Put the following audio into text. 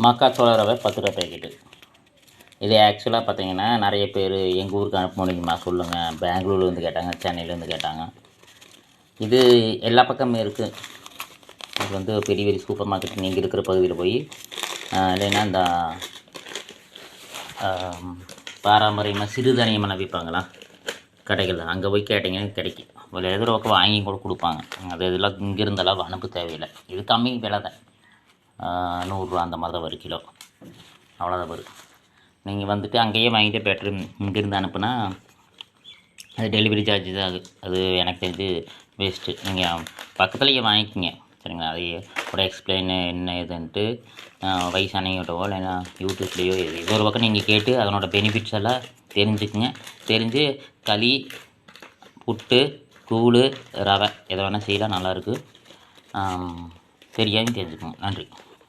மக்காச்சோள ரவை 10 ரூபா பேக்கெட்டு. இது ஆக்சுவலாக பார்த்தீங்கன்னா நிறைய பேர் எங்கள் ஊருக்கு அனுப்ப முடியுமா சொல்லுங்கள், பெங்களூர்லேருந்து கேட்டாங்க, சென்னையிலேருந்து கேட்டாங்க. இது எல்லா பக்கமும் இருக்குது. இது வந்து பெரிய பெரிய சூப்பர் மார்க்கெட் நீங்கள் இருக்கிற பகுதியில் போய் இல்லைன்னா இந்த பாரம்பரியமாக சிறுதானியமெல்லாம் விற்பாங்களா கடைகளில், அங்கே போய் கேட்டிங்கன்னா கிடைக்கும். ஒரு எதிர்க்க வாங்கி கூட கொடுப்பாங்க. அது இதெல்லாம் இங்கேருந்தெல்லாம் அனுப்ப தேவையில்லை. இது கம்மி விலை தான், 100 ரூபா அந்த மாதிரி தான் வரும் கிலோ, அவ்வளோதான் வரும். நீங்கள் வந்துட்டு அங்கேயே வாங்கிட்டு பெட்ரு இங்கேருந்து அனுப்புனா அது டெலிவரி சார்ஜ் தான் ஆகுது. அது எனக்கு தெரிஞ்சு வேஸ்ட்டு. நீங்கள் பக்கத்துலேயே வாங்கிக்கிங்க சரிங்களா. அதை கூட எக்ஸ்பிளைன் என்ன ஏதுன்ட்டு வயசானவங்கிட்டவோ இல்லைன்னா யூடியூப்லேயோ இது ஒரு பக்கம் நீங்கள் கேட்டு அதனோட பெனிஃபிட்ஸ் எல்லாம் தெரிஞ்சுக்குங்க. தெரிஞ்சு களி, புட்டு, கூழ், ரவை எதை வேணால் செய்யலாம், நல்லாயிருக்கு. தெரியாமல் தெரிஞ்சுக்கோங்க. நன்றி.